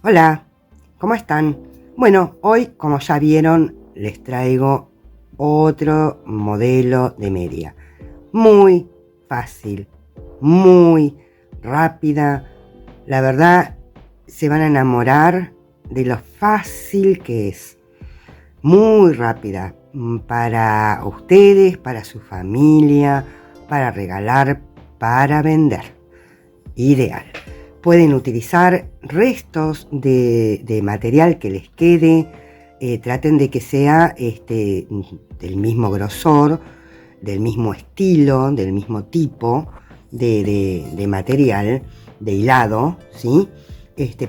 Hola, ¿cómo están? Bueno, hoy, como ya vieron, les traigo otro modelo de media. Muy fácil, muy rápida. La verdad, se van a enamorar de lo fácil que es. Muy rápida para ustedes, para su familia, para regalar, para vender. Ideal. Pueden utilizar restos de material que les quede. Traten de que sea del mismo grosor, del mismo estilo, del mismo tipo de material, de hilado, ¿sí?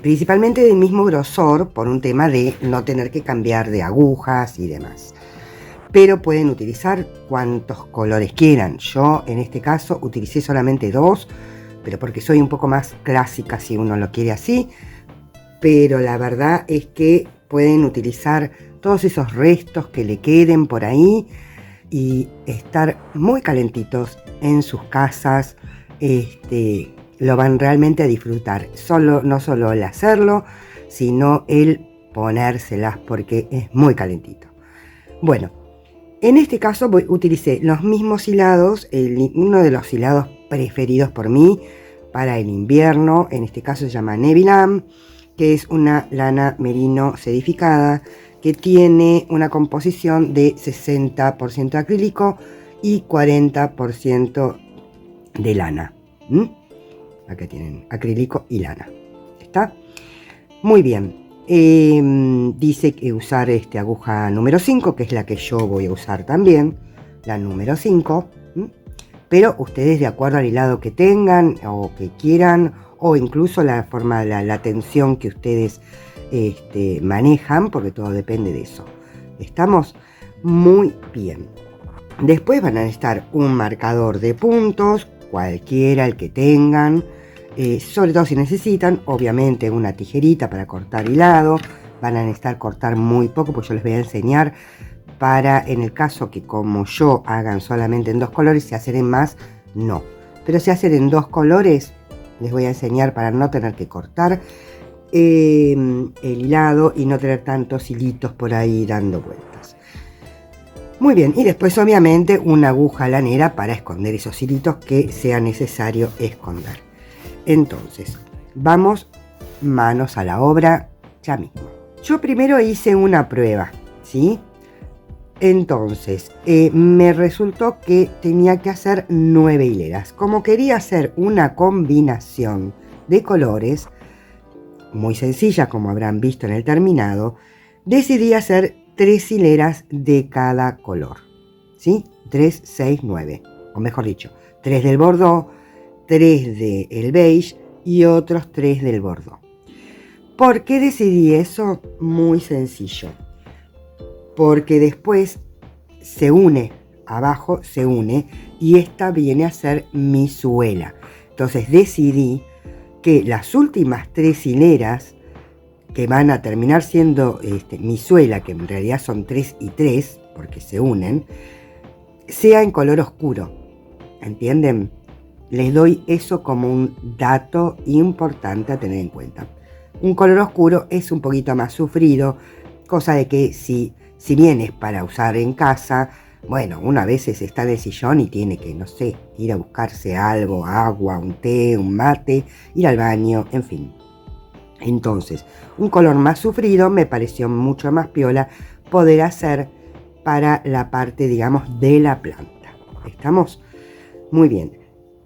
Principalmente del mismo grosor por un tema de no tener que cambiar de agujas y demás. Pero pueden utilizar cuantos colores quieran. Yo en este caso utilicé solamente 2, pero porque soy un poco más clásica si uno lo quiere así. Pero la verdad es que pueden utilizar todos esos restos que le queden por ahí y estar muy calentitos en sus casas. Lo van realmente a disfrutar. No solo el hacerlo, sino el ponérselas porque es muy calentito. Bueno, en este caso utilicé los mismos hilados, uno de los hilados preferidos por mí para el invierno. En este caso se llama Nevilam, que es una lana merino sedificada que tiene una composición de 60% acrílico y 40% de lana. Acá tienen acrílico y lana. ¿Está? Muy bien. Dice que usar aguja número 5, que es la que yo voy a usar también, la número 5. Pero ustedes, de acuerdo al hilado que tengan o que quieran, o incluso la forma, la tensión que ustedes manejan, porque todo depende de eso. ¿Estamos? Muy bien. Después van a necesitar un marcador de puntos, cualquiera el que tengan, sobre todo si necesitan, obviamente una tijerita para cortar hilado. Van a necesitar cortar muy poco, pues yo les voy a enseñar para, en el caso que como yo hagan solamente en 2 colores, si hacen en más, no. Pero si hacen en 2 colores, les voy a enseñar para no tener que cortar el hilado y no tener tantos hilitos por ahí dando vueltas. Muy bien, y después obviamente una aguja lanera para esconder esos hilitos que sea necesario esconder. Entonces, vamos manos a la obra ya mismo. Yo primero hice una prueba, ¿sí? Entonces, me resultó que tenía que hacer 9 hileras. Como quería hacer una combinación de colores, muy sencilla como habrán visto en el terminado, decidí hacer 3 hileras de cada color, ¿sí? 3, 6, 9, o mejor dicho, 3 del Bordeaux, 3 del beige y otros 3 del Bordeaux. ¿Por qué decidí eso? Muy sencillo. Porque después se une, abajo se une, y esta viene a ser mi suela. Entonces decidí que las últimas 3 hileras, que van a terminar siendo mi suela, que en realidad son 3 y 3, porque se unen, sea en color oscuro. ¿Entienden? Les doy eso como un dato importante a tener en cuenta. Un color oscuro es un poquito más sufrido, cosa de que si bien es para usar en casa, bueno, uno a veces está en el sillón y tiene que, no sé, ir a buscarse algo, agua, un té, un mate, ir al baño, en fin. Entonces, un color más sufrido me pareció mucho más piola poder hacer para la parte, digamos, de la planta. ¿Estamos? Muy bien.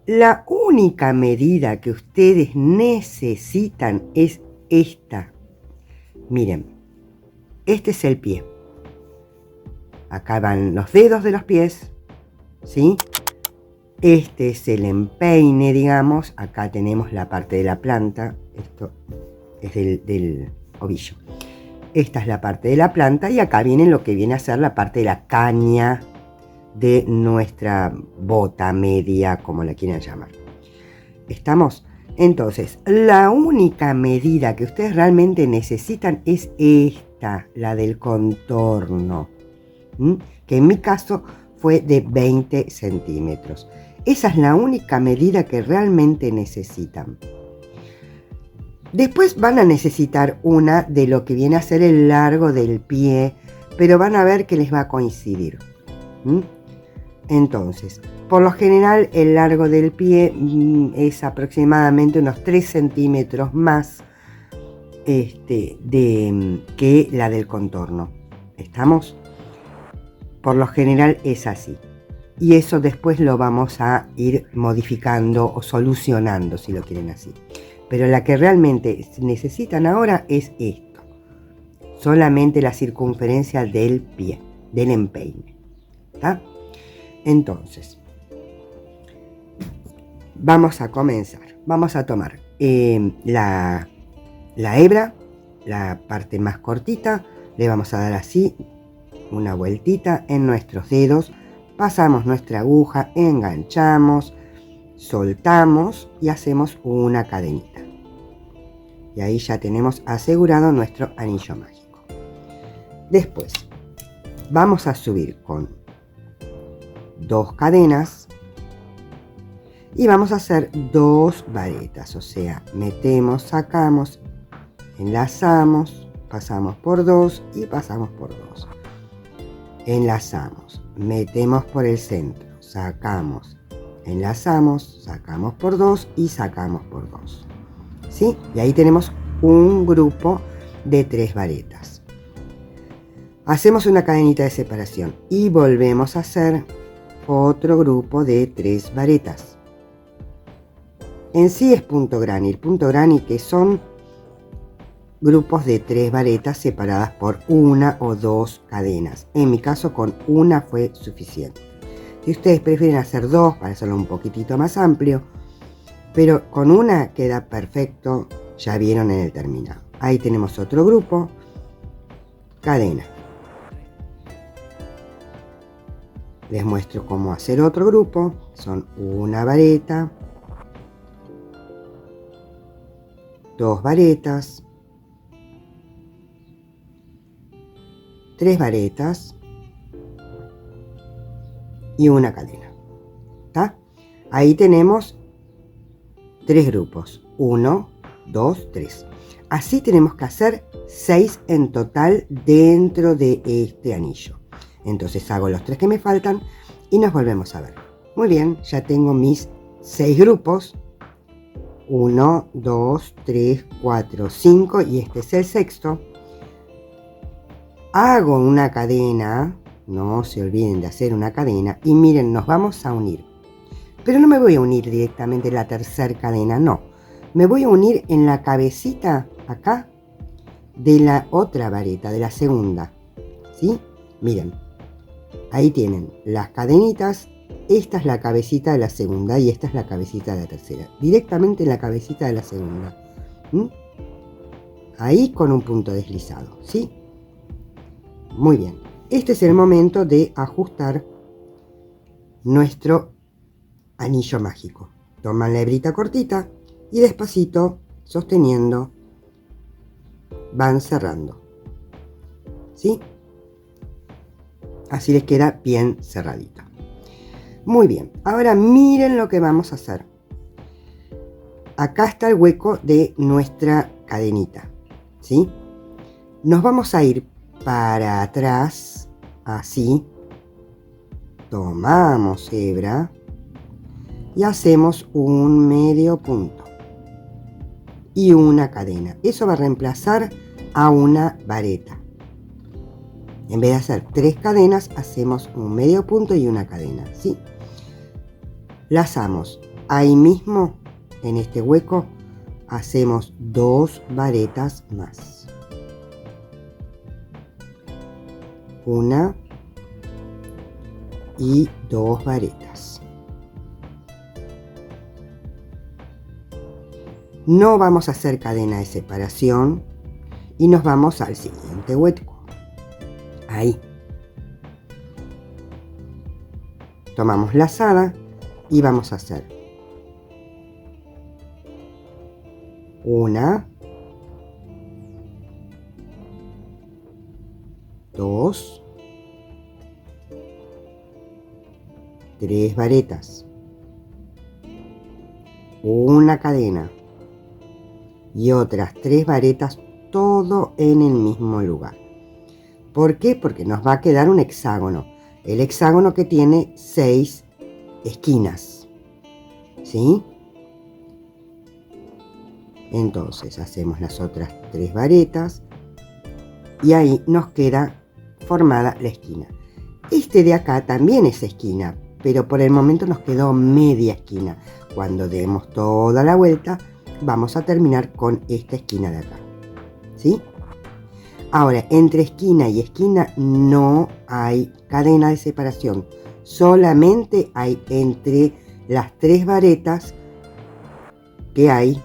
La única medida que ustedes necesitan es esta. Miren, este es el pie. Acá van los dedos de los pies, ¿sí? Este es el empeine, digamos. Acá tenemos la parte de la planta. Esto es del ovillo. Esta es la parte de la planta y acá viene lo que viene a ser la parte de la caña de nuestra bota media, como la quieran llamar. ¿Estamos? Entonces, la única medida que ustedes realmente necesitan es esta, la del contorno, que en mi caso fue de 20 centímetros. Esa es la única medida que realmente necesitan. Después van a necesitar una de lo que viene a ser el largo del pie, pero van a ver que les va a coincidir. Entonces, por lo general el largo del pie es aproximadamente unos 3 centímetros más que la del contorno. ¿Estamos? Por lo general es así. Y eso después lo vamos a ir modificando o solucionando, si lo quieren así. Pero la que realmente necesitan ahora es esto. Solamente la circunferencia del pie, del empeine. ¿Está? Entonces, vamos a comenzar. Vamos a tomar la hebra, la parte más cortita, le vamos a dar así una vueltita en nuestros dedos, pasamos nuestra aguja, enganchamos, soltamos y hacemos una cadenita. Y ahí ya tenemos asegurado nuestro anillo mágico. Después vamos a subir con 2 cadenas y vamos a hacer 2 varetas, o sea, metemos, sacamos, enlazamos, pasamos por 2 y pasamos por 2. Enlazamos, metemos por el centro, sacamos, enlazamos, sacamos por 2 y sacamos por 2. ¿Sí? Y ahí tenemos un grupo de 3 varetas. Hacemos una cadenita de separación y volvemos a hacer otro grupo de 3 varetas. En sí es punto granny, que son grupos de 3 varetas separadas por 1 o 2 cadenas. En mi caso con una fue suficiente. Si ustedes prefieren hacer 2 para hacerlo un poquitito más amplio, pero con una queda perfecto, ya vieron en el terminado. Ahí tenemos otro grupo, cadena. Les muestro cómo hacer otro grupo, son una vareta, 2 varetas, 3 varetas y una cadena. ¿Está? Ahí tenemos 3 grupos, 1, 2, 3. Así tenemos que hacer 6 en total dentro de este anillo. Entonces hago los 3 que me faltan y nos volvemos a ver. Muy bien, ya tengo mis 6 grupos. 1, 2, 3, 4, 5 y este es el sexto. Hago una cadena, no se olviden de hacer una cadena y miren, nos vamos a unir. Pero no me voy a unir directamente en la tercera cadena, no. Me voy a unir en la cabecita acá de la otra vareta, de la segunda. ¿Sí? Miren, ahí tienen las cadenitas. Esta es la cabecita de la segunda y esta es la cabecita de la tercera. Directamente en la cabecita de la segunda. Ahí con un punto deslizado, ¿sí? Muy bien. Este es el momento de ajustar nuestro anillo mágico. Toman la hebrita cortita y despacito, sosteniendo, van cerrando. ¿Sí? Así les queda bien cerradito. Muy bien, ahora miren lo que vamos a hacer. Acá está el hueco de nuestra cadenita, ¿sí? Nos vamos a ir para atrás, así. Tomamos hebra y hacemos un medio punto y una cadena. Eso va a reemplazar a una vareta. En vez de hacer 3 cadenas, hacemos un medio punto y una cadena, ¿sí? Lazamos ahí mismo, en este hueco, hacemos 2 varetas más. Una y 2 varetas. No vamos a hacer cadena de separación y nos vamos al siguiente hueco. Ahí. Tomamos lazada y vamos a hacer una, 2, 3 varetas, una cadena, y otras 3 varetas, todo en el mismo lugar. ¿Por qué? Porque nos va a quedar un hexágono. El hexágono que tiene 6 esquinas. ¿Sí? Entonces hacemos las otras 3 varetas y ahí nos queda formada la esquina. Este de acá también es esquina, pero por el momento nos quedó media esquina. Cuando demos toda la vuelta, vamos a terminar con esta esquina de acá. ¿Sí? Ahora, entre esquina y esquina no hay cadena de separación. Solamente hay entre las 3 varetas que hay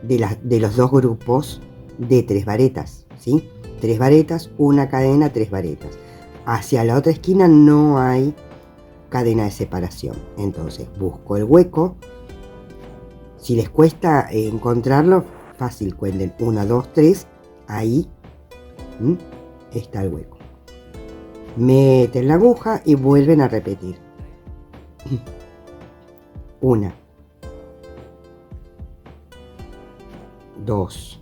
de los dos grupos de 3 varetas. ¿Sí? 3 varetas, una cadena, 3 varetas. Hacia la otra esquina no hay cadena de separación. Entonces busco el hueco. Si les cuesta encontrarlo, fácil, cuenten 1, 2, 3. Ahí está el hueco. Meten la aguja y vuelven a repetir. 1, 2,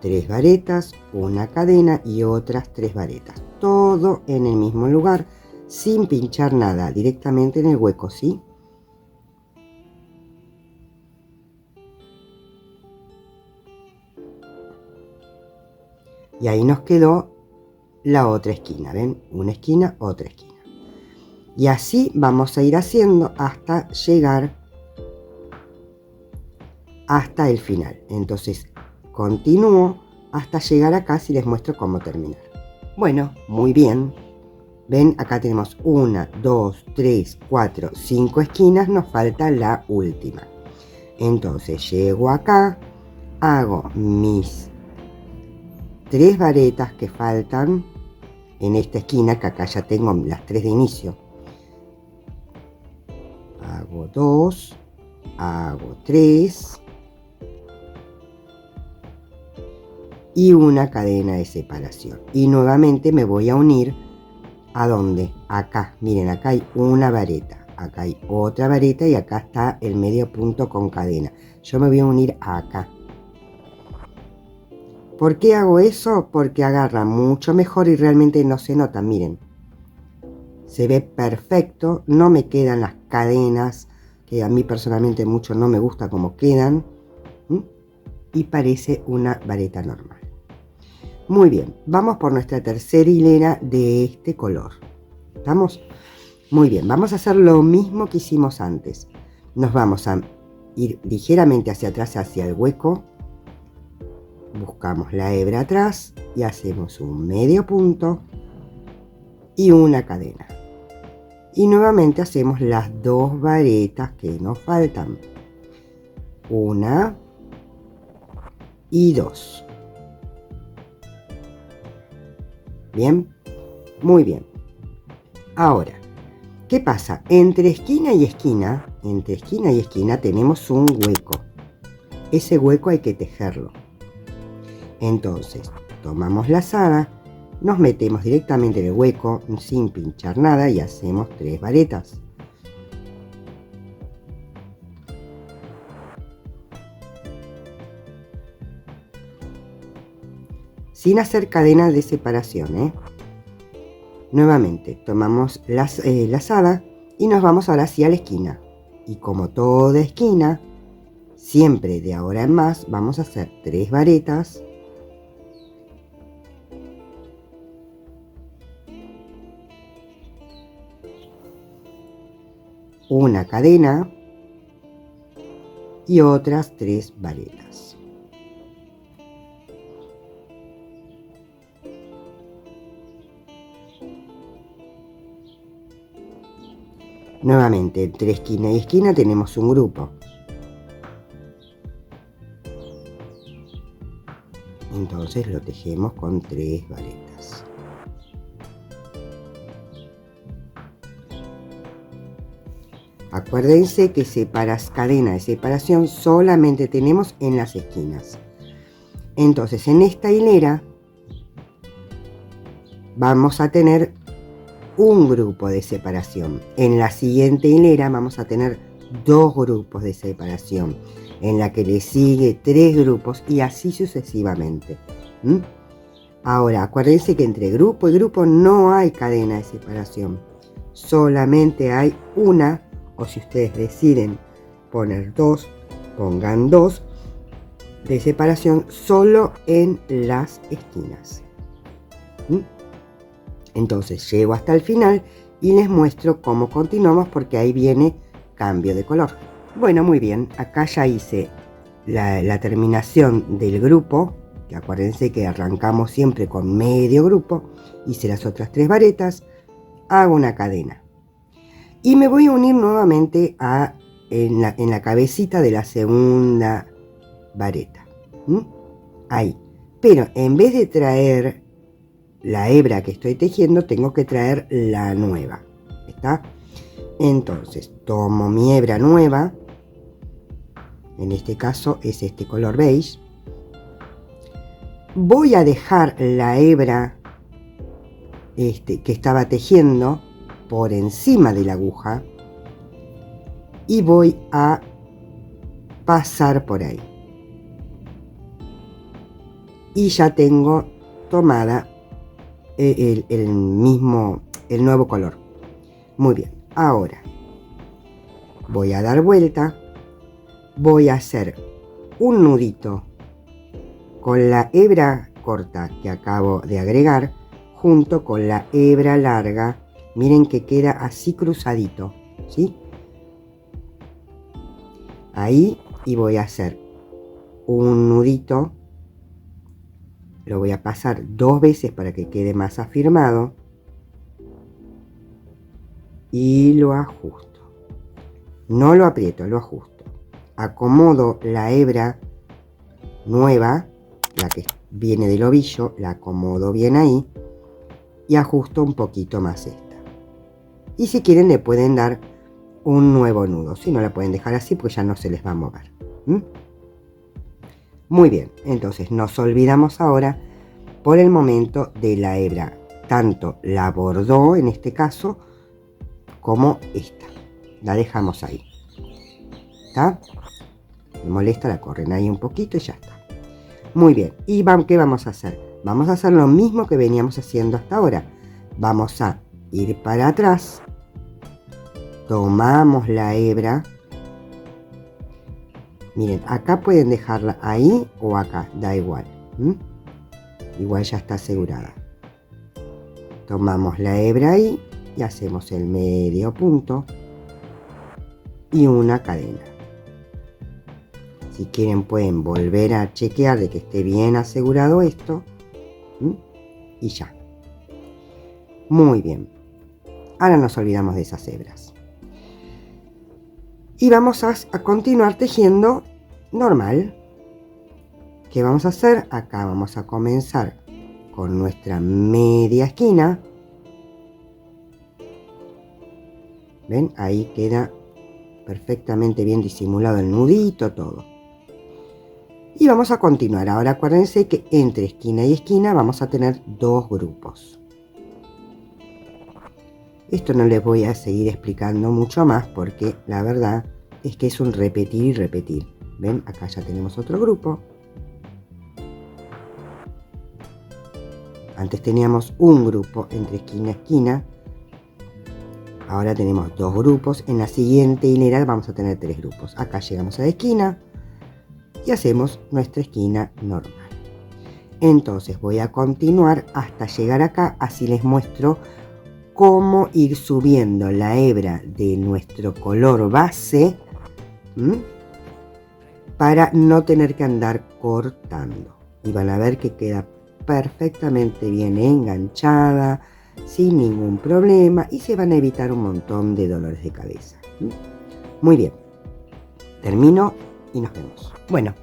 3 varetas, una cadena y otras 3 varetas. Todo en el mismo lugar, sin pinchar nada, directamente en el hueco, ¿sí? Y ahí nos quedó la otra esquina, ¿ven? Una esquina, otra esquina. Y así vamos a ir haciendo hasta llegar hasta el final. Entonces continúo hasta llegar acá, si les muestro cómo terminar. Bueno, muy bien. Ven, acá tenemos 1, 2, 3, 4, 5 esquinas, nos falta la última. Entonces llego acá, hago mis 3 varetas que faltan en esta esquina, que acá ya tengo las 3 de inicio. Hago 2, hago 3 y una cadena de separación. Y nuevamente me voy a unir ¿a dónde? Acá. Miren, acá hay una vareta, acá hay otra vareta y acá está el medio punto con cadena. Yo me voy a unir acá. ¿Por qué hago eso? Porque agarra mucho mejor y realmente no se nota, miren. Se ve perfecto, no me quedan las cadenas, que a mí personalmente mucho no me gusta cómo quedan. Y parece una vareta normal. Muy bien, vamos por nuestra tercera hilera de este color. ¿Estamos? Muy bien, vamos a hacer lo mismo que hicimos antes. Nos vamos a ir ligeramente hacia atrás, hacia el hueco. Buscamos la hebra atrás y hacemos un medio punto y una cadena. Y nuevamente hacemos las 2 varetas que nos faltan. 1 y 2. Bien, muy bien. Ahora, ¿qué pasa? Entre esquina y esquina tenemos un hueco. Ese hueco hay que tejerlo. Entonces, tomamos la lazada, nos metemos directamente en el hueco sin pinchar nada y hacemos 3 varetas. Sin hacer cadena de separación, Nuevamente tomamos la lazada y nos vamos ahora hacia la esquina. Y como toda esquina, siempre de ahora en más vamos a hacer 3 varetas. Una cadena y otras 3 varetas. Nuevamente, entre esquina y esquina tenemos un grupo. Entonces lo tejemos con 3 varetas. Acuérdense que cadena de separación solamente tenemos en las esquinas. Entonces en esta hilera vamos a tener un grupo de separación. En la siguiente hilera vamos a tener 2 grupos de separación, en la que le sigue 3 grupos y así sucesivamente. Ahora, acuérdense que entre grupo y grupo no hay cadena de separación, solamente hay una, o si ustedes deciden poner 2, pongan 2 de separación solo en las esquinas. Entonces llego hasta el final y les muestro cómo continuamos, porque ahí viene cambio de color. Bueno, muy bien, acá ya hice la terminación del grupo, que acuérdense que arrancamos siempre con medio grupo. Hice las otras 3 varetas, hago una cadena y me voy a unir nuevamente en la cabecita de la segunda vareta. Ahí, pero en vez de traer la hebra que estoy tejiendo, tengo que traer la nueva. ¿Está? Entonces tomo mi hebra nueva, en este caso es este color beige. Voy a dejar la hebra que estaba tejiendo por encima de la aguja y voy a pasar por ahí. Y ya tengo tomada el nuevo color. Muy bien, ahora voy a dar vuelta, voy a hacer un nudito con la hebra corta que acabo de agregar junto con la hebra larga. Miren que queda así cruzadito, ¿sí? Ahí, y voy a hacer un nudito, lo voy a pasar 2 veces para que quede más afirmado y lo ajusto. No lo aprieto, lo ajusto. Acomodo la hebra nueva, la que viene del ovillo, la acomodo bien ahí y ajusto un poquito más esta. Y si quieren le pueden dar un nuevo nudo, si no la pueden dejar así porque ya no se les va a mover. Muy bien, entonces nos olvidamos ahora por el momento de la hebra, tanto la bordó en este caso como esta, la dejamos ahí. ¿Está? Me molesta, la corren ahí un poquito y ya está. Muy bien, ¿y qué vamos a hacer? Vamos a hacer lo mismo que veníamos haciendo hasta ahora. Vamos a ir para atrás, tomamos la hebra. Miren, acá pueden dejarla ahí o acá, da igual. Igual ya está asegurada. Tomamos la hebra ahí y hacemos el medio punto y una cadena. Si quieren pueden volver a chequear de que esté bien asegurado esto. Y ya. Muy bien. Ahora nos olvidamos de esas hebras. Y vamos a continuar tejiendo normal. ¿Qué vamos a hacer? Acá vamos a comenzar con nuestra media esquina. ¿Ven? Ahí queda perfectamente bien disimulado el nudito, todo. Y vamos a continuar. Ahora acuérdense que entre esquina y esquina vamos a tener 2 grupos. Esto no les voy a seguir explicando mucho más porque la verdad es que es un repetir y repetir. ¿Ven? Acá ya tenemos otro grupo. Antes teníamos un grupo entre esquina y esquina. Ahora tenemos 2 grupos. En la siguiente hilera vamos a tener 3 grupos. Acá llegamos a la esquina y hacemos nuestra esquina normal. Entonces voy a continuar hasta llegar acá. Así les muestro cómo ir subiendo la hebra de nuestro color base para no tener que andar cortando. Y van a ver que queda perfectamente bien enganchada, sin ningún problema, y se van a evitar un montón de dolores de cabeza. Muy bien, termino y nos vemos. Bueno,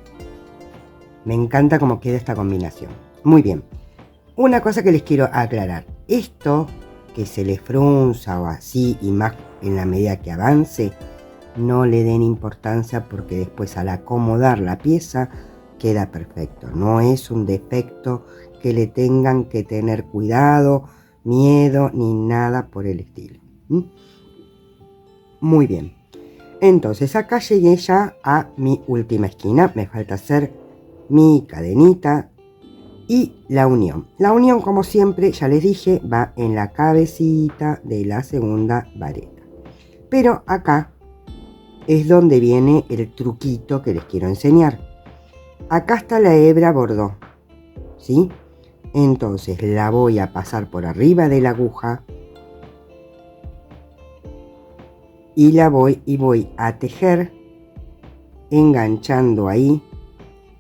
me encanta cómo queda esta combinación. Muy bien, una cosa que les quiero aclarar: esto que se les frunza o así, y más en la medida que avance, no le den importancia, porque después al acomodar la pieza queda perfecto. No es un defecto que le tengan que tener cuidado, miedo ni nada por el estilo. Muy bien. Entonces acá llegué ya a mi última esquina. Me falta hacer mi cadenita y la unión. La unión, como siempre, ya les dije, va en la cabecita de la segunda vareta. Pero acá es donde viene el truquito que les quiero enseñar. Acá está la hebra bordó, ¿sí? Entonces la voy a pasar por arriba de la aguja y voy a tejer enganchando ahí.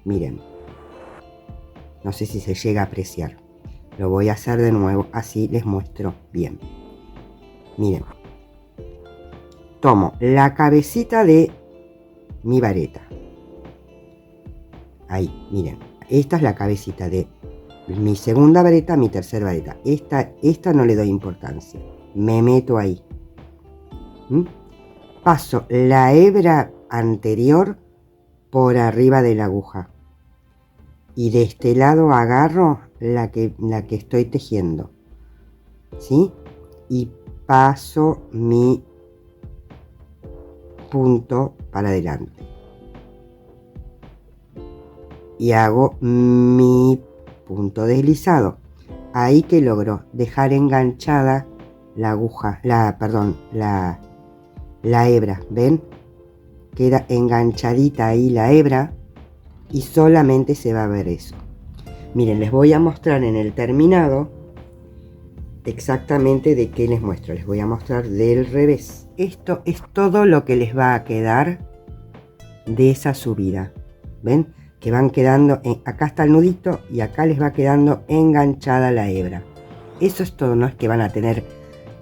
Miren, no sé si se llega a apreciar. Lo voy a hacer de nuevo, así les muestro bien. Miren, tomo la cabecita de mi vareta. Ahí, miren, esta es la cabecita de mi segunda vareta, mi tercera vareta. Esta no le doy importancia. Me meto ahí. Paso la hebra anterior por arriba de la aguja. Y de este lado agarro la que estoy tejiendo. ¿Sí? Y paso mi punto para adelante. Y hago mi punto deslizado. Ahí que logro dejar enganchada la aguja, la hebra, ¿ven? Queda enganchadita ahí la hebra y solamente se va a ver eso. Miren, les voy a mostrar en el terminado exactamente de qué les muestro. Les voy a mostrar del revés. Esto es todo lo que les va a quedar de esa subida. ¿Ven? Que van quedando, acá está el nudito y acá les va quedando enganchada la hebra. Eso es todo, no es que van a tener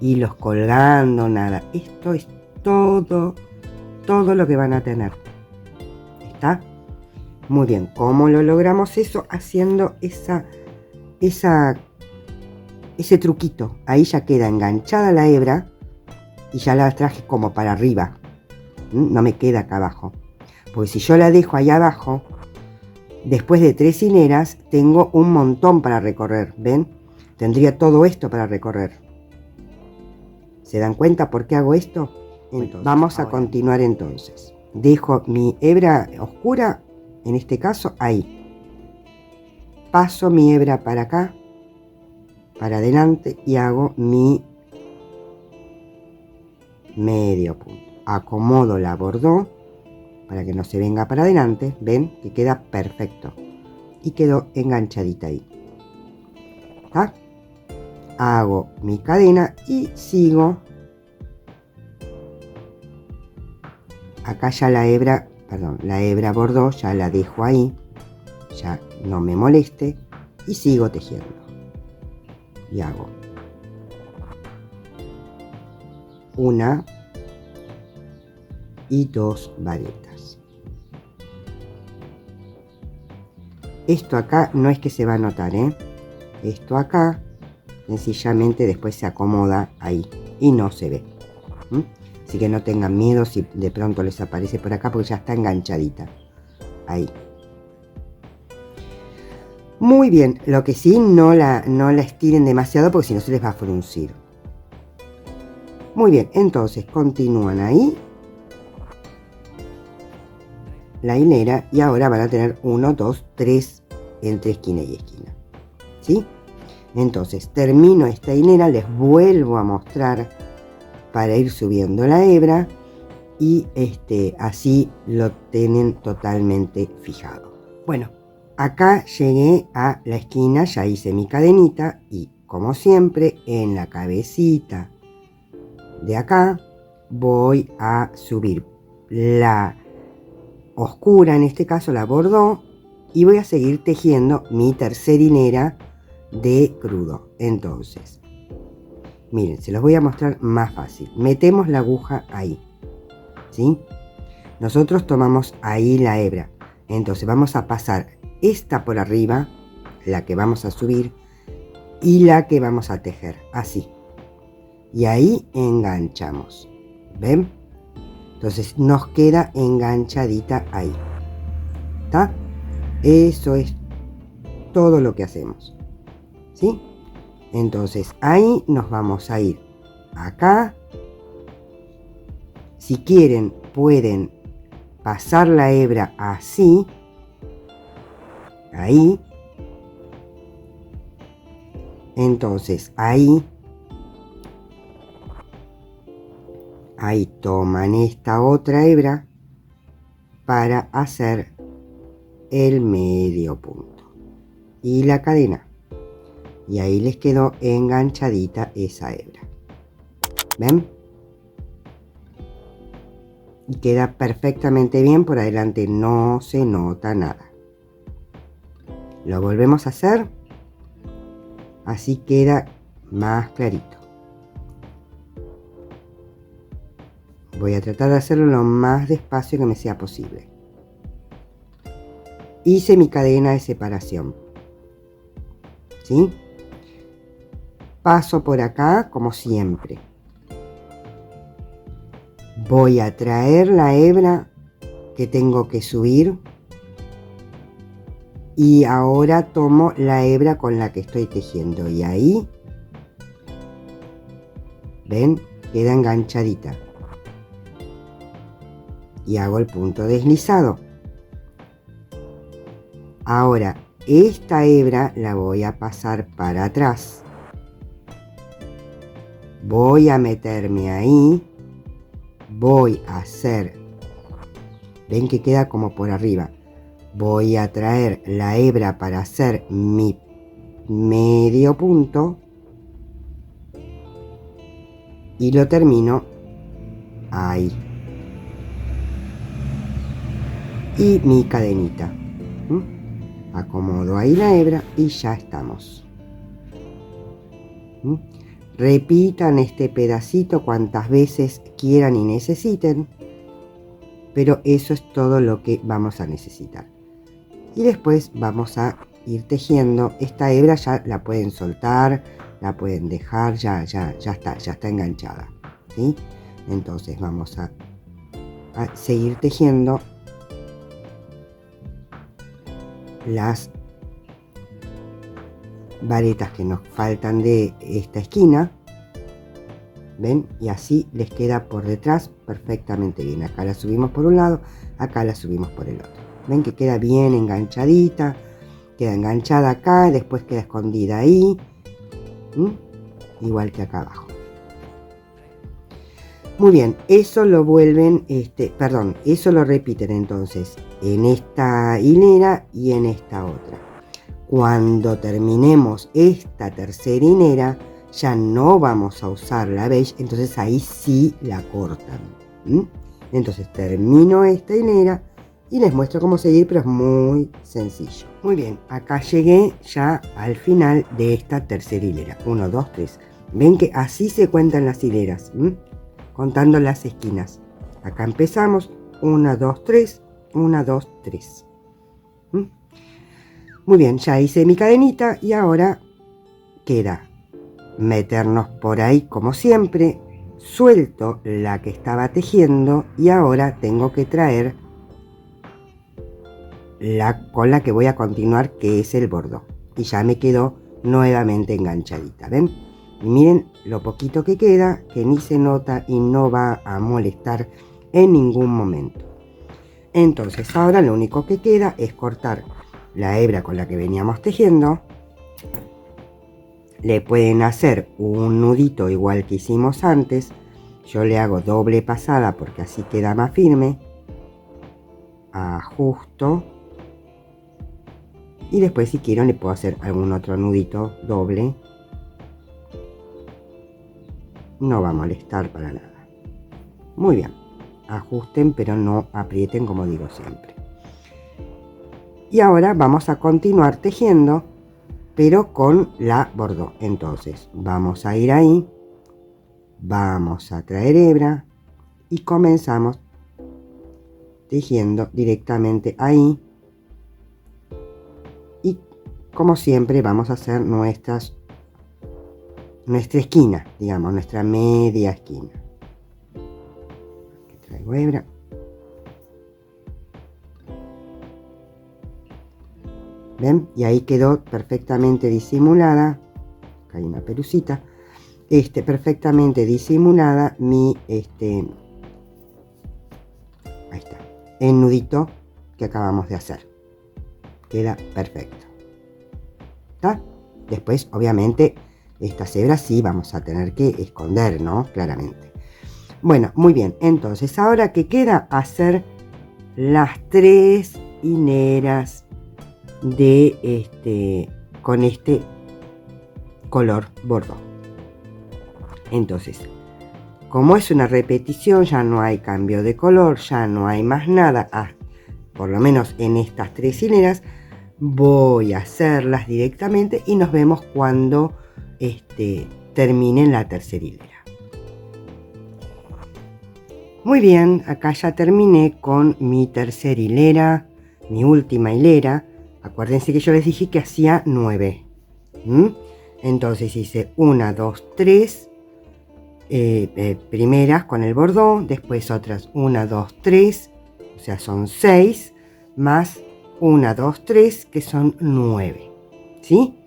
hilos colgando, nada. Esto es todo lo que van a tener. ¿Está? Muy bien. ¿Cómo lo logramos eso? Haciendo ese truquito. Ahí ya queda enganchada la hebra y ya la traje como para arriba. No me queda acá abajo. Porque si yo la dejo ahí abajo, después de 3 hileras tengo un montón para recorrer. ¿Ven? Tendría todo esto para recorrer. ¿Se dan cuenta por qué hago esto? Entonces, vamos a continuar entonces. Dejo mi hebra oscura, en este caso, ahí. Paso mi hebra para acá, para adelante y hago mi medio punto. Acomodo la bordó para que no se venga para adelante. ¿Ven? Que queda perfecto. Y quedó enganchadita ahí. ¿Está? Hago mi cadena y sigo. Acá ya la hebra bordó, ya la dejo ahí, ya no me moleste y sigo tejiendo. Y hago 1 y 2 varetas. Esto acá no es que se va a notar, esto acá sencillamente después se acomoda ahí y no se ve. Así que no tengan miedo si de pronto les aparece por acá porque ya está enganchadita. Ahí. Muy bien, lo que sí, no la estiren demasiado porque si no se les va a fruncir. Muy bien, entonces continúan ahí la hilera y ahora van a tener 1, 2, 3 entre esquina y esquina. ¿Sí? Entonces termino esta hilera, les vuelvo a mostrar para ir subiendo la hebra y así lo tienen totalmente fijado. Bueno, acá llegué a la esquina, ya hice mi cadenita y como siempre en la cabecita de acá voy a subir la oscura, en este caso la bordó, y voy a seguir tejiendo mi tercera hilera de crudo. Entonces, miren, se los voy a mostrar más fácil. Metemos la aguja ahí, ¿sí? Nosotros tomamos ahí la hebra. Entonces vamos a pasar esta por arriba, la que vamos a subir, y la que vamos a tejer, así. Y ahí enganchamos. ¿Ven? Entonces nos queda enganchadita ahí. ¿Está? Eso es todo lo que hacemos. ¿Sí? Entonces ahí nos vamos a ir acá. Si quieren pueden pasar la hebra así, ahí. Entonces ahí toman esta otra hebra para hacer el medio punto y la cadena, y ahí les quedó enganchadita esa hebra. ¿Ven? Y queda perfectamente bien, por adelante no se nota nada. Lo volvemos a hacer, así queda más clarito. Voy a tratar de hacerlo lo más despacio que me sea posible. Hice mi cadena de separación, ¿sí? Paso por acá como siempre. Voy a traer la hebra que tengo que subir y ahora tomo la hebra con la que estoy tejiendo y ahí, ¿ven? Queda enganchadita. Y hago el punto deslizado. Ahora esta hebra la voy a pasar para atrás. Voy a meterme ahí. Voy a hacer, ven que queda como por arriba. Voy a traer la hebra para hacer mi medio punto y lo termino ahí. Y mi cadenita. Acomodo ahí la hebra y ya estamos. Repitan este pedacito cuantas veces quieran y necesiten, pero eso es todo lo que vamos a necesitar. Y después vamos a ir tejiendo. Esta hebra ya la pueden soltar, la pueden dejar, ya está enganchada, ¿sí? Entonces vamos a seguir tejiendo las varetas que nos faltan de esta esquina. ¿Ven? Y así les queda por detrás perfectamente bien. Acá la subimos por un lado, acá la subimos por el otro. ¿Ven que queda bien enganchadita? Queda enganchada acá, después queda escondida ahí. Igual que acá abajo. Muy bien, eso lo vuelven, eso lo repiten entonces en esta hilera y en esta otra. Cuando terminemos esta tercera hilera, ya no vamos a usar la beige, entonces ahí sí la cortan. Entonces termino esta hilera y les muestro cómo seguir, pero es muy sencillo. Muy bien, acá llegué ya al final de esta tercera hilera. 1, 2, 3. Ven que así se cuentan las hileras, contando las esquinas. Acá empezamos, 1, 2, 3, 1, 2, 3. Muy bien, ya hice mi cadenita y ahora queda meternos por ahí como siempre. Suelto la que estaba tejiendo y ahora tengo que traer la con la que voy a continuar, que es el bordó, y ya me quedó nuevamente enganchadita. ¿Ven? Y miren lo poquito que queda, que ni se nota y no va a molestar en ningún momento. Entonces ahora lo único que queda es cortar la hebra con la que veníamos tejiendo. Le pueden hacer un nudito igual que hicimos antes. Yo le hago doble pasada porque así queda más firme. Ajusto. Y después, si quiero, le puedo hacer algún otro nudito doble. No va a molestar para nada. Muy bien. Ajusten, pero no aprieten, como digo siempre. Y ahora vamos a continuar tejiendo, pero con la bordó. Entonces vamos a ir ahí, vamos a traer hebra y comenzamos tejiendo directamente ahí. Y como siempre vamos a hacer nuestra esquina, digamos, nuestra media esquina. Aquí traigo hebra. ¿Ven? Y ahí quedó perfectamente disimulada. Acá hay una pelucita. Perfectamente disimulada mi el nudito que acabamos de hacer. Queda perfecto. ¿Está? Después, obviamente, estas hebras sí vamos a tener que esconder, ¿no? Claramente. Bueno, muy bien. Entonces, ahora que queda hacer las 3 hileras de con este color bordó. Entonces, como es una repetición, ya no hay cambio de color, ya no hay más nada, por lo menos en estas 3 hileras, voy a hacerlas directamente y nos vemos cuando termine la tercera hilera. Muy bien, acá ya terminé con mi tercera hilera, mi última hilera. Acuérdense que yo les dije que hacía 9. Entonces hice 1, 2, 3 primeras con el bordón, después otras 1, 2, 3, o sea son 6, más 1, 2, 3, que son 9. ¿Sí?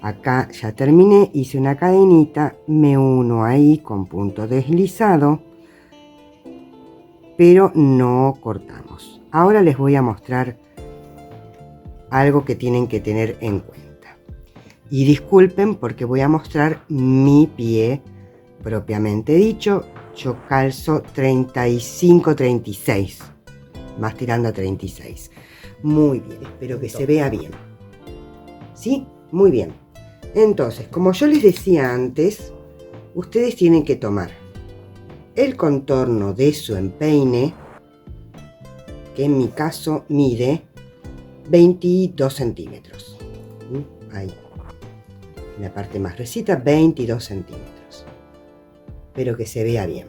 Acá ya terminé, hice una cadenita, me uno ahí con punto deslizado, pero no cortamos. Ahora les voy a mostrar algo que tienen que tener en cuenta. Y disculpen porque voy a mostrar mi pie propiamente dicho. Yo calzo 35-36, más tirando a 36. Muy bien, espero que se vea bien. ¿Sí? Muy bien. Entonces, como yo les decía antes, ustedes tienen que tomar el contorno de su empeine, que en mi caso mide 22 centímetros. Ahí, en la parte más gruesita, 22 centímetros. Espero que se vea bien.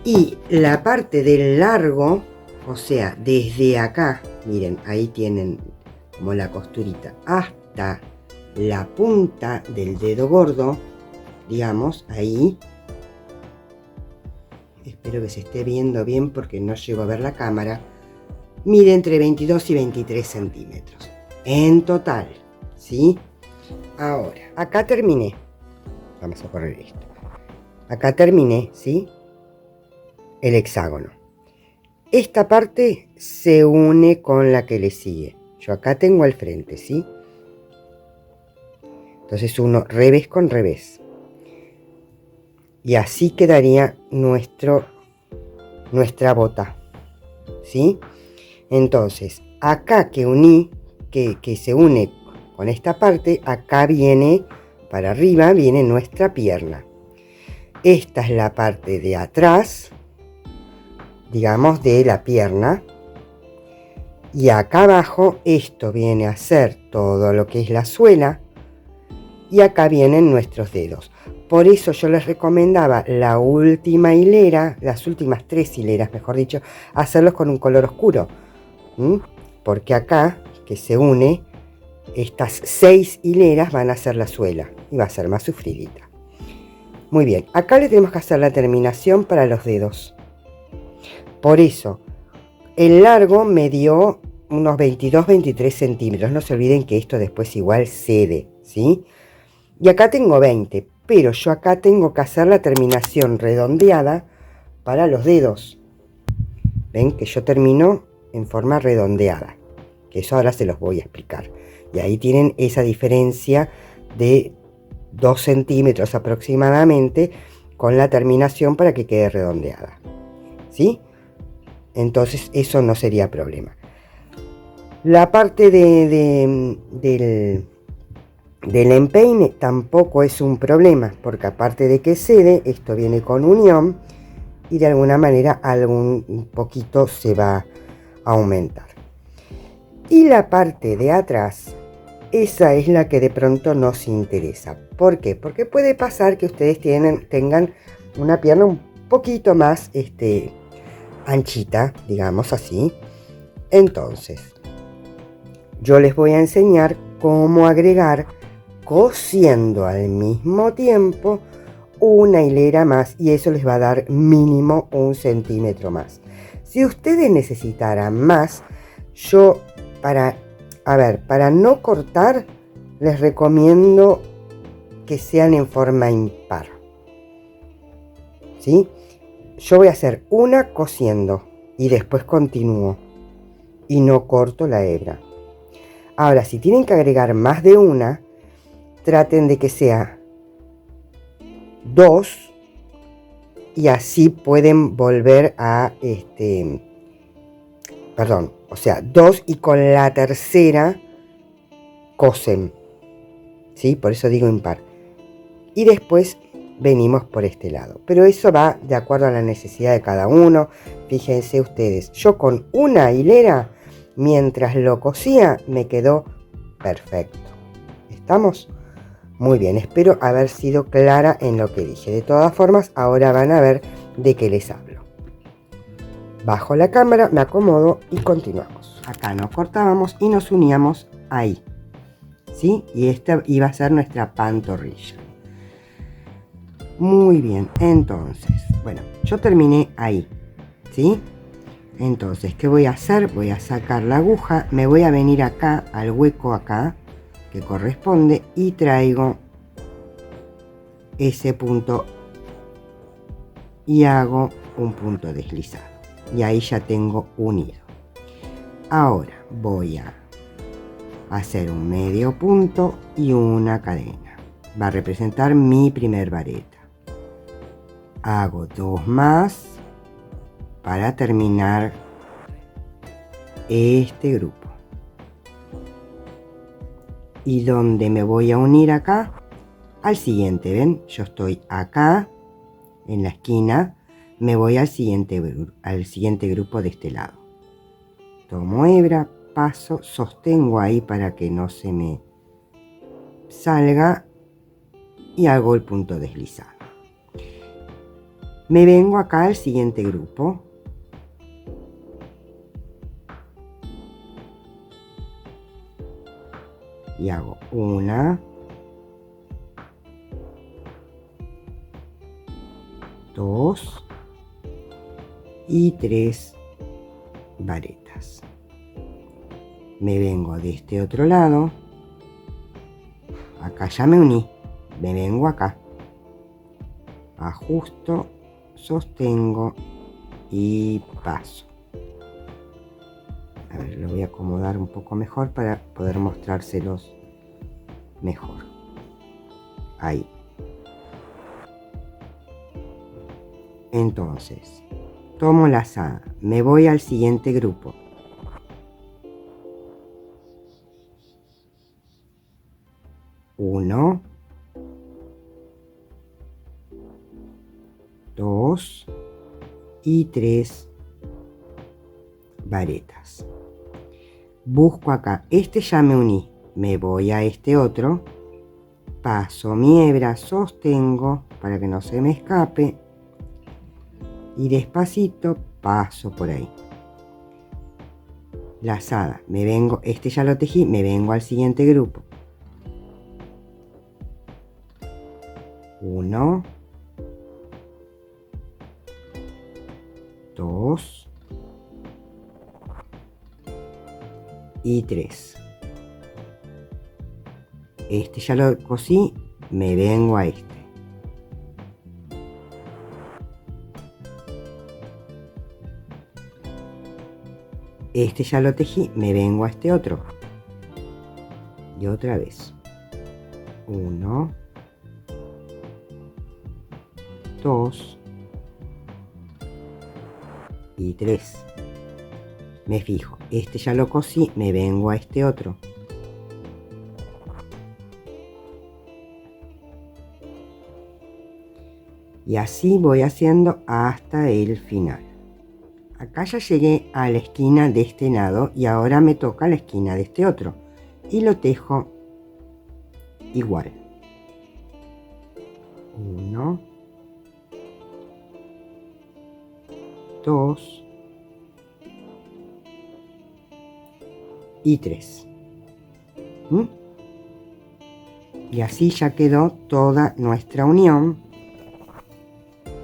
Y la parte del largo, o sea, desde acá, miren, ahí tienen como la costurita, hasta la punta del dedo gordo, digamos, ahí. Espero que se esté viendo bien porque no llego a ver la cámara. Mide entre 22 y 23 centímetros. En total, ¿sí? Ahora, acá terminé. Vamos a correr esto. Acá terminé, ¿sí? El hexágono. Esta parte se une con la que le sigue. Yo acá tengo el frente, ¿sí? Entonces uno revés con revés. Y así quedaría nuestra bota, ¿sí? Entonces, acá que uní, que se une con esta parte, acá viene, para arriba, viene nuestra pierna. Esta es la parte de atrás, digamos, de la pierna. Y acá abajo, esto viene a ser todo lo que es la suela. Y acá vienen nuestros dedos. Por eso yo les recomendaba la última hilera, las últimas 3 hileras, mejor dicho, hacerlos con un color oscuro. Porque acá, que se une, estas 6 hileras van a ser la suela y va a ser más sufridita. Muy bien, acá le tenemos que hacer la terminación para los dedos. Por eso, el largo me dio unos 22-23 centímetros. No se olviden que esto después igual cede, ¿sí? Y acá tengo 20, pero yo acá tengo que hacer la terminación redondeada para los dedos. Ven que yo termino en forma redondeada, que eso ahora se los voy a explicar. Y ahí tienen esa diferencia de 2 centímetros aproximadamente con la terminación para que quede redondeada, ¿sí? Entonces eso no sería problema. La parte del empeine tampoco es un problema, porque aparte de que cede, esto viene con unión y de alguna manera algún poquito se va a aumentar. Y la parte de atrás, esa es la que de pronto nos interesa. ¿Por qué? Porque puede pasar que ustedes tengan una pierna un poquito más anchita, digamos así. Entonces, yo les voy a enseñar cómo agregar, cosiendo al mismo tiempo, una hilera más, y eso les va a dar mínimo 1 centímetro más. Si ustedes necesitaran más, yo para no cortar, les recomiendo que sean en forma impar, ¿sí? Yo voy a hacer una cosiendo y después continúo y no corto la hebra. Ahora, si tienen que agregar más de una, traten de que sea 2 y así pueden volver a o sea, 2 y con la tercera cosen, ¿sí? Por eso digo impar. Y después venimos por este lado, pero eso va de acuerdo a la necesidad de cada uno. Fíjense ustedes, yo con una hilera, mientras lo cosía, me quedó perfecto. ¿Estamos? Muy bien, espero haber sido clara en lo que dije. De todas formas, ahora van a ver de qué les hablo. Bajo la cámara, me acomodo y continuamos. Acá nos cortábamos y nos uníamos ahí, ¿sí? Y esta iba a ser nuestra pantorrilla. Muy bien, entonces, bueno, yo terminé ahí, ¿sí? Entonces, ¿qué voy a hacer? Voy a sacar la aguja, me voy a venir acá, al hueco acá, que corresponde, y traigo ese punto y hago un punto deslizado. Y ahí ya tengo unido. Ahora voy a hacer un medio punto y una cadena. Va a representar mi primer vareta. Hago 2 más para terminar este grupo. Y donde me voy a unir acá, al siguiente, ¿ven? Yo estoy acá, en la esquina, me voy al siguiente grupo de este lado. Tomo hebra, paso, sostengo ahí para que no se me salga y hago el punto deslizado. Me vengo acá al siguiente grupo. Y hago 1, 2 y 3 varetas. Me vengo de este otro lado. Acá ya me uní. Me vengo acá. Ajusto, sostengo y paso. A ver, lo voy a acomodar un poco mejor para poder mostrárselos mejor. Ahí. Entonces, tomo la lazada, me voy al siguiente grupo. Uno, 2 y 3 varetas. Busco acá, este ya me uní, me voy a este otro, paso mi hebra, sostengo para que no se me escape y despacito paso por ahí. Lazada, me vengo, este ya lo tejí, me vengo al siguiente grupo. 1, 2 y 3. Este ya lo cosí, me vengo a este. Este ya lo tejí, me vengo a este otro. Y otra vez. 1, 2 y 3. Me fijo, este ya lo cosí, me vengo a este otro. Y así voy haciendo hasta el final. Acá ya llegué a la esquina de este lado y ahora me toca la esquina de este otro. Y lo tejo igual. 1, 2 y 3. Y así ya quedó toda nuestra unión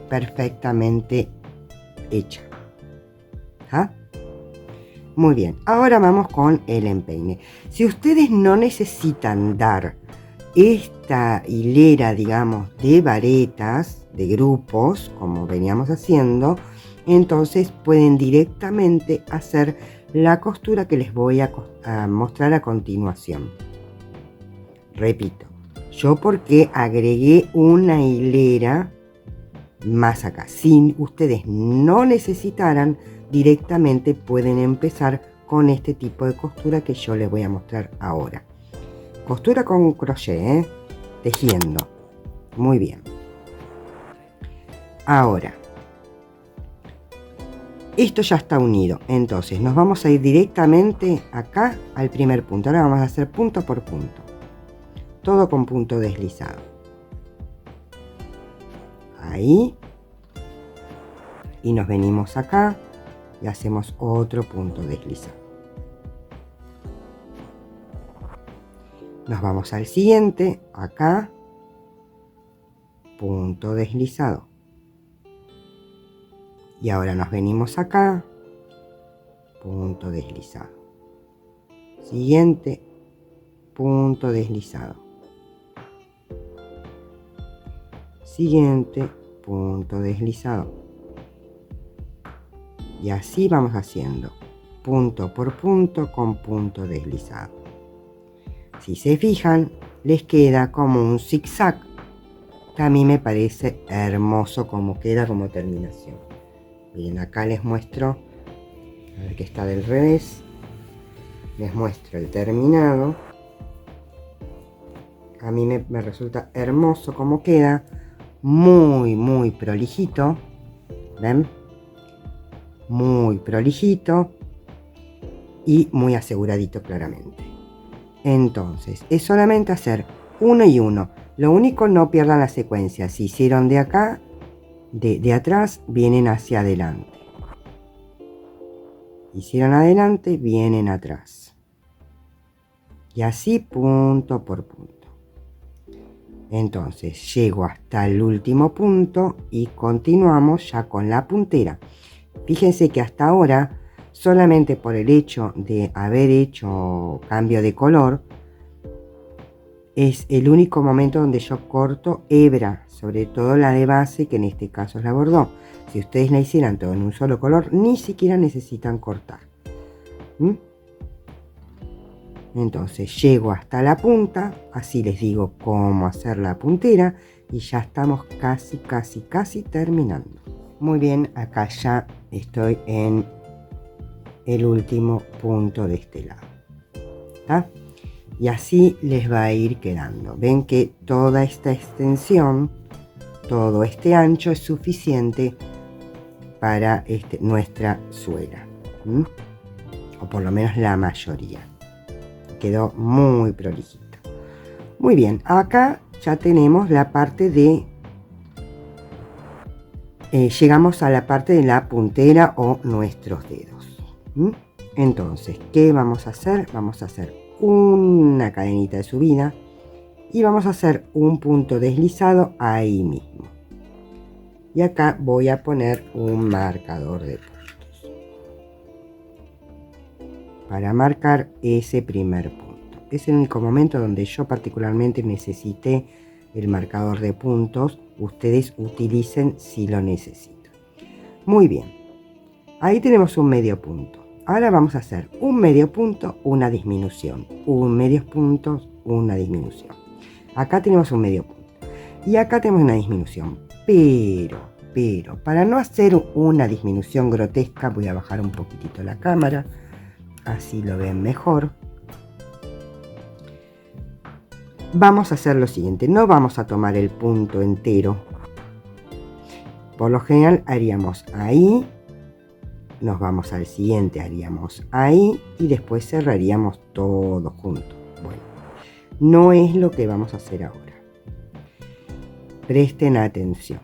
perfectamente hecha. ¿Ah? Muy bien, ahora vamos con el empeine. Si ustedes no necesitan dar esta hilera, digamos, de varetas, de grupos, como veníamos haciendo, entonces pueden directamente hacer la costura que les voy a mostrar a continuación. Repito, yo porque agregué una hilera más acá. Si ustedes no necesitaran, directamente pueden empezar con este tipo de costura que yo les voy a mostrar ahora. Costura con crochet, tejiendo. Muy bien. Ahora, esto ya está unido, entonces nos vamos a ir directamente acá al primer punto. Ahora vamos a hacer punto por punto, todo con punto deslizado. Ahí, y nos venimos acá y hacemos otro punto deslizado. Nos vamos al siguiente, acá, punto deslizado. Y ahora nos venimos acá, punto deslizado. Siguiente, punto deslizado. Siguiente, punto deslizado. Y así vamos haciendo, punto por punto con punto deslizado. Si se fijan, les queda como un zigzag, que a mí me parece hermoso como queda como terminación. Bien, acá les muestro, a ver que está del revés, les muestro el terminado. A mí me resulta hermoso como queda, muy prolijito, ¿ven? Muy prolijito y muy aseguradito claramente. Entonces, es solamente hacer uno y uno. Lo único, no pierdan la secuencia. Si hicieron de acá, de atrás, vienen hacia adelante. Hicieron adelante, vienen atrás. Y así punto por punto. Entonces, llego hasta el último punto y continuamos ya con la puntera. Fíjense que hasta ahora, solamente por el hecho de haber hecho cambio de color, es el único momento donde yo corto hebra, sobre todo la de base, que en este caso es la bordó. Si ustedes la hicieran todo en un solo color, ni siquiera necesitan cortar. Entonces llego hasta la punta, así les digo cómo hacer la puntera y ya estamos casi terminando. Muy bien, acá ya estoy en el último punto de este lado. ¿Está? Y así les va a ir quedando. Ven que toda esta extensión, todo este ancho es suficiente para nuestra suela. O por lo menos la mayoría. Quedó muy prolijito. Muy bien, acá ya tenemos la parte de... llegamos a la parte de la puntera o nuestros dedos. Entonces, ¿qué vamos a hacer? Vamos a hacer una cadenita de subida y vamos a hacer un punto deslizado ahí mismo. Y acá voy a poner un marcador de puntos para marcar ese primer punto. Es el único momento donde yo particularmente necesité el marcador de puntos. Ustedes utilicen si lo necesitan. Muy bien, ahí tenemos un medio punto. Ahora vamos a hacer un medio punto, una disminución, un medio punto, una disminución. Acá tenemos un medio punto y acá tenemos una disminución, pero para no hacer una disminución grotesca, voy a bajar un poquitito la cámara, así lo ven mejor. Vamos a hacer lo siguiente, no vamos a tomar el punto entero. Por lo general haríamos ahí, nos vamos al siguiente, haríamos ahí y después cerraríamos todo junto. Bueno, no es lo que vamos a hacer ahora. Presten atención.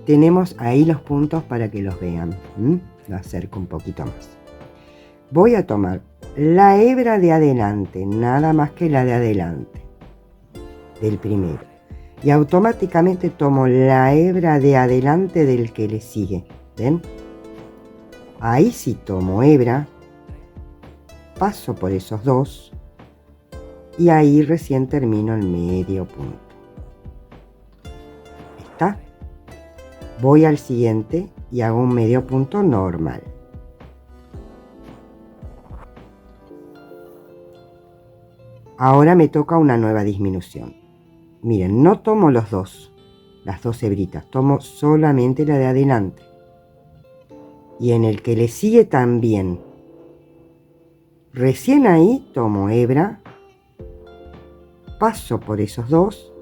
Tenemos ahí los puntos para que los vean. Lo acerco un poquito más. Voy a tomar la hebra de adelante, nada más que la de adelante, del primero. Y automáticamente tomo la hebra de adelante del que le sigue. ¿Ven? Ahí sí tomo hebra, paso por esos dos y ahí recién termino el medio punto. ¿Está? Voy al siguiente y hago un medio punto normal. Ahora me toca una nueva disminución. Miren, no tomo las dos hebritas, tomo solamente la de adelante. Y en el que le sigue también. Recién ahí tomo hebra, paso por esos dos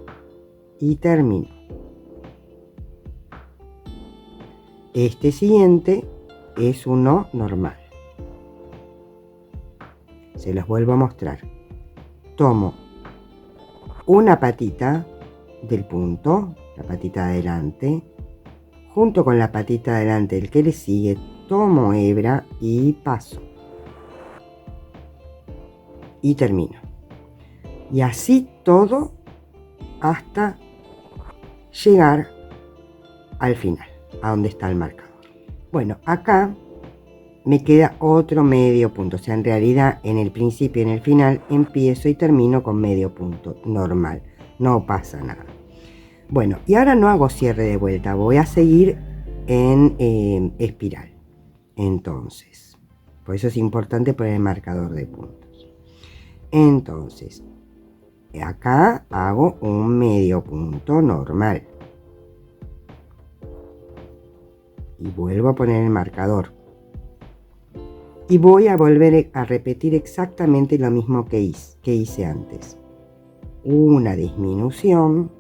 y termino. Este siguiente es uno normal. Se los vuelvo a mostrar. Tomo una patita del punto, la patita de adelante, junto con la patita de adelante del que le sigue, tomo hebra y paso. Y termino. Y así todo hasta llegar al final, a donde está el marcador. Bueno, acá me queda otro medio punto, o sea, en realidad en el principio y en el final empiezo y termino con medio punto normal, no pasa nada. Bueno, y ahora no hago cierre de vuelta, voy a seguir en espiral. Entonces, por eso es importante poner el marcador de puntos. Entonces, acá hago un medio punto normal y vuelvo a poner el marcador. Y voy a volver a repetir exactamente lo mismo que hice antes. Una disminución,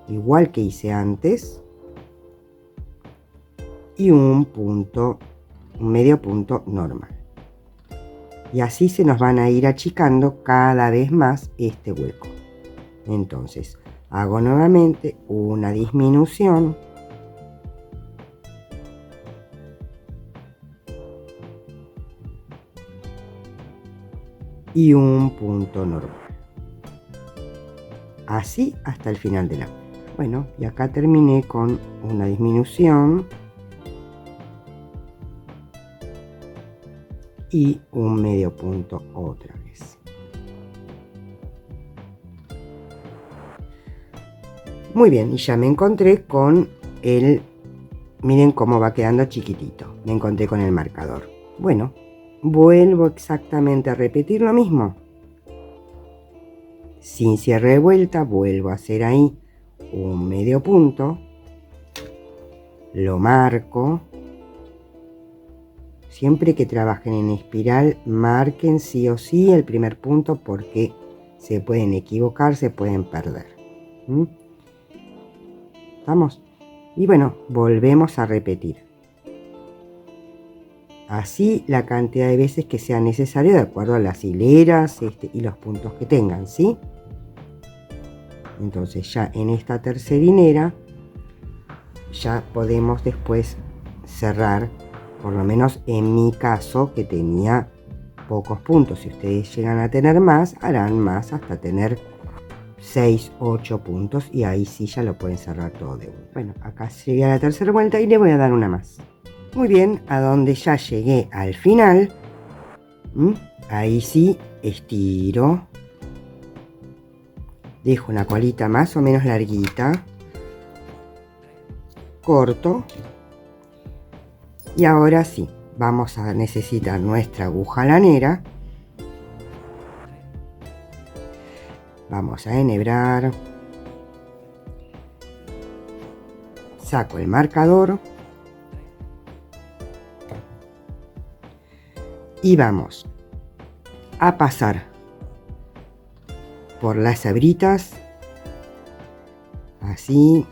igual que hice antes, y un medio punto normal. Y así se nos van a ir achicando cada vez más este hueco. Entonces, hago nuevamente una disminución. Y un punto normal. Así hasta el final de la vuelta. Bueno, y acá terminé con una disminución y un medio punto otra vez. Muy bien, y ya me encontré con el... Miren cómo va quedando chiquitito. Me encontré con el marcador. Bueno, vuelvo exactamente a repetir lo mismo. Sin cierre de vuelta, vuelvo a hacer ahí un medio punto. Lo marco. Siempre que trabajen en espiral, marquen sí o sí el primer punto porque se pueden equivocar, se pueden perder. ¿Estamos? Y bueno, volvemos a repetir. Así la cantidad de veces que sea necesario de acuerdo a las hileras y los puntos que tengan, ¿sí? Entonces ya en esta tercera hilera ya podemos después cerrar, por lo menos en mi caso que tenía pocos puntos. Si ustedes llegan a tener más, harán más hasta tener 6, 8 puntos y ahí sí ya lo pueden cerrar todo de uno. Bueno, acá llegué a la tercera vuelta y le voy a dar una más. Muy bien, a donde ya llegué al final, ahí sí estiro, dejo una colita más o menos larguita, corto y ahora sí, vamos a necesitar nuestra aguja lanera. Vamos a enhebrar, saco el marcador y vamos a pasar por las hebritas, así,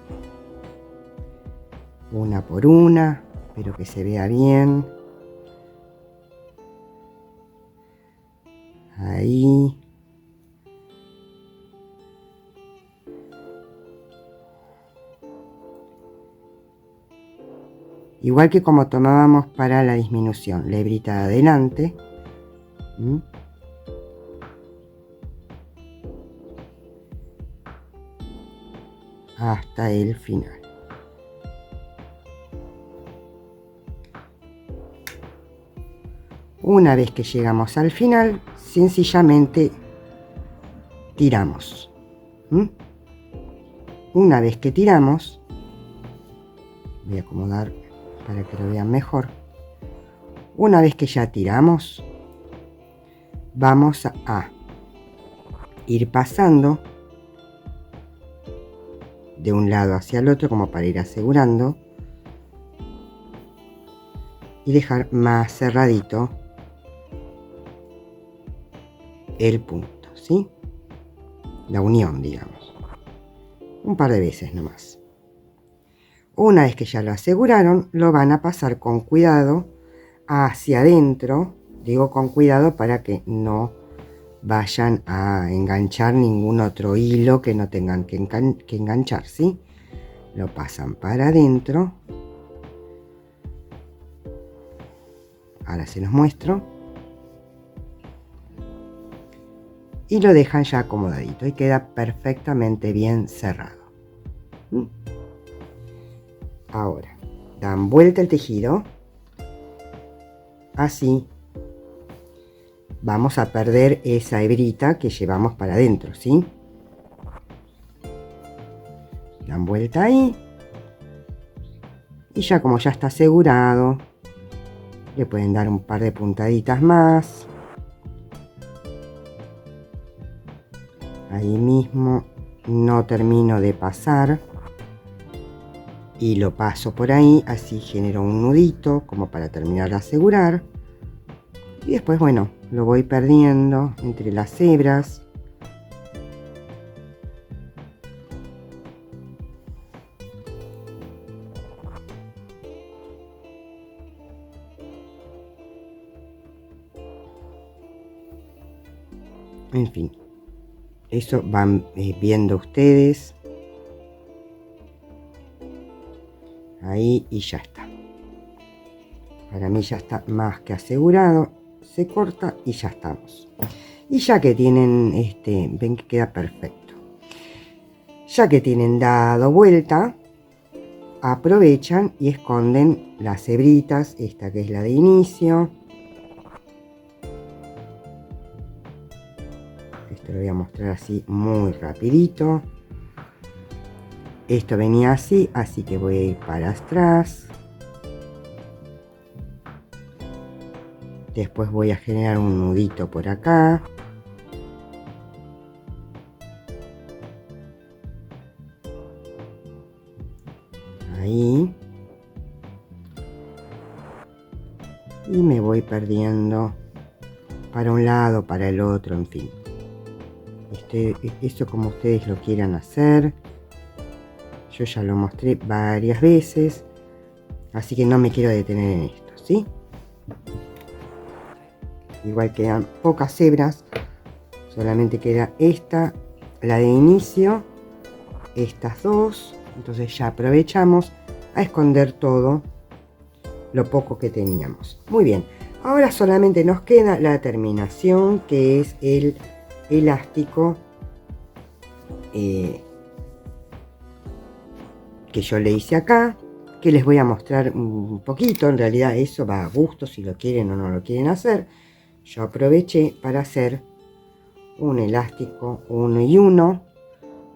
una por una, pero que se vea bien. Ahí. Igual que como tomábamos para la disminución, la hebrita de adelante. Hasta el final. Una vez que llegamos al final, sencillamente tiramos. Una vez que tiramos, Voy a acomodar para que lo vean mejor. Una vez que ya tiramos, vamos a ir pasando de un lado hacia el otro como para ir asegurando y dejar más cerradito el punto, ¿sí? La unión, digamos. Un par de veces nomás. Una vez que ya lo aseguraron, lo van a pasar con cuidado hacia adentro. Digo con cuidado para que no vayan a enganchar ningún otro hilo que no tengan que enganchar, ¿sí? Lo pasan para adentro. Ahora se los muestro. Y lo dejan ya acomodadito y queda perfectamente bien cerrado. Ahora, dan vuelta el tejido. Así vamos a perder esa hebrita que llevamos para adentro, ¿sí? Dan vuelta ahí. Y ya como ya está asegurado, le pueden dar un par de puntaditas más. Ahí mismo no termino de pasar. Y lo paso por ahí, así genero un nudito como para terminar de asegurar. Y después, bueno, lo voy perdiendo entre las hebras. En fin, eso van viendo ustedes. Ahí y ya está. Para mí ya está más que asegurado. Se corta y ya estamos. Y ya que tienen, ven que queda perfecto. Ya que tienen dado vuelta, aprovechan y esconden las hebritas. Esta que es la de inicio. Esto lo voy a mostrar así muy rapidito. Esto venía así, así que voy a ir para atrás. Después voy a generar un nudito por acá. Ahí. Y me voy perdiendo para un lado, para el otro, en fin. Esto como ustedes lo quieran hacer. Yo ya lo mostré varias veces, así que no me quiero detener en esto, ¿sí? Igual quedan pocas hebras, solamente queda esta, la de inicio, estas dos. Entonces ya aprovechamos a esconder todo lo poco que teníamos. Muy bien, ahora solamente nos queda la terminación, que es el elástico que yo le hice acá, que les voy a mostrar un poquito. En realidad eso va a gusto si lo quieren o no lo quieren hacer. Yo aproveché para hacer un elástico 1 y 1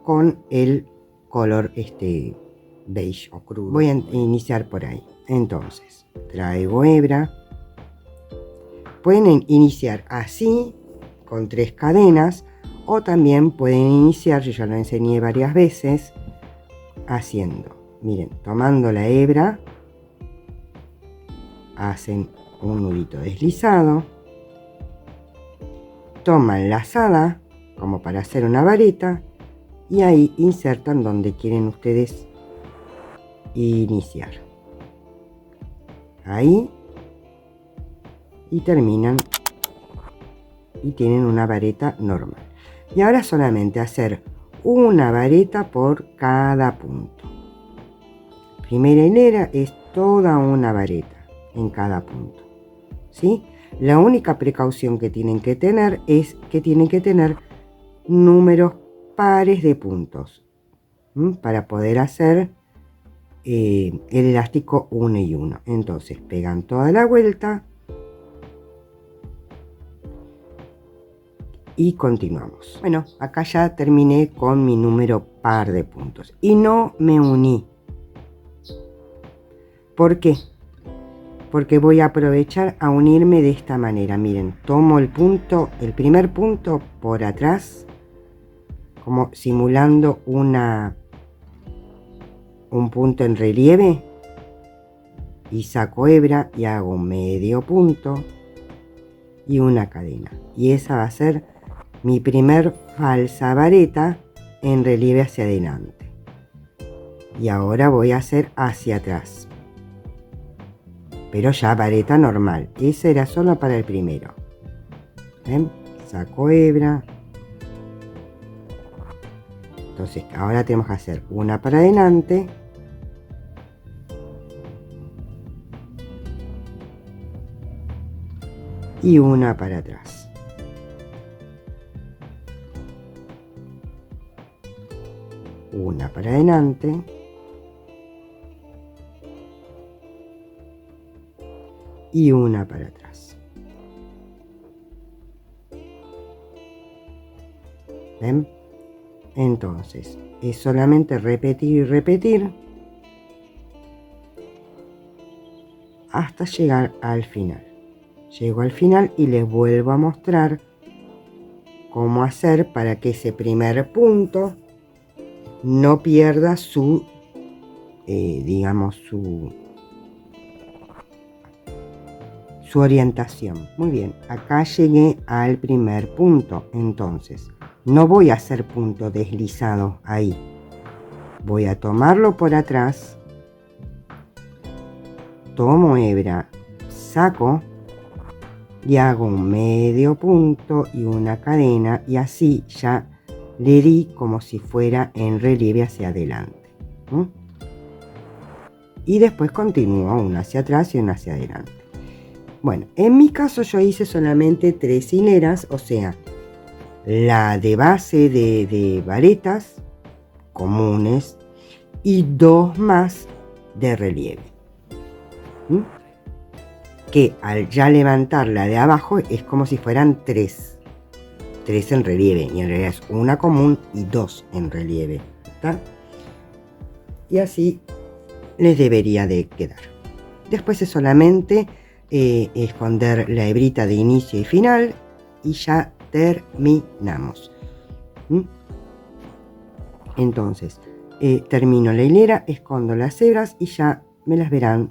con el color beige o crudo. Voy a iniciar por ahí. Entonces traigo hebra. Pueden iniciar así con 3 cadenas, o también pueden iniciar, yo ya lo enseñé varias veces, haciendo, miren, tomando la hebra, hacen un nudito deslizado, toman la lazada como para hacer una vareta y ahí insertan donde quieren ustedes iniciar, ahí, y terminan y tienen una vareta normal. Y ahora solamente hacer una vareta por cada punto. Primera hilera es toda una vareta en cada punto, ¿sí? La única precaución que tienen que tener es que tienen que tener números pares de puntos, para poder hacer el elástico 1 y 1. Entonces pegan toda la vuelta y continuamos. Bueno, acá ya terminé con mi número par de puntos y no me uní. ¿Por qué? Porque voy a aprovechar a unirme de esta manera. Miren, tomo el primer punto por atrás, como simulando un punto en relieve, y saco hebra y hago un medio punto y una cadena. Y esa va a ser mi primer falsa vareta en relieve hacia adelante. Y ahora voy a hacer hacia atrás, pero ya vareta normal. Esa era solo para el primero. ¿Ven? Saco hebra. Entonces ahora tenemos que hacer una para adelante y una para atrás. Una para adelante y una para atrás. ¿Ven? Entonces es solamente repetir y repetir hasta llegar al final. Llego al final y les vuelvo a mostrar cómo hacer para que ese primer punto no pierda su orientación. Muy bien, acá llegué al primer punto. Entonces no voy a hacer punto deslizado ahí, voy a tomarlo por atrás, tomo hebra, saco y hago un medio punto y una cadena, y así ya le di como si fuera en relieve hacia adelante. Y después continúo una hacia atrás y una hacia adelante. Bueno, en mi caso yo hice solamente 3 hileras, o sea, la de base de varetas comunes y 2 más de relieve. Que al ya levantar la de abajo es como si fueran 3 en relieve, y en realidad es una común y 2 en relieve. ¿Está? Y así les debería de quedar. Después es solamente esconder la hebrita de inicio y final y ya terminamos. Entonces termino la hilera, escondo las hebras y ya me las verán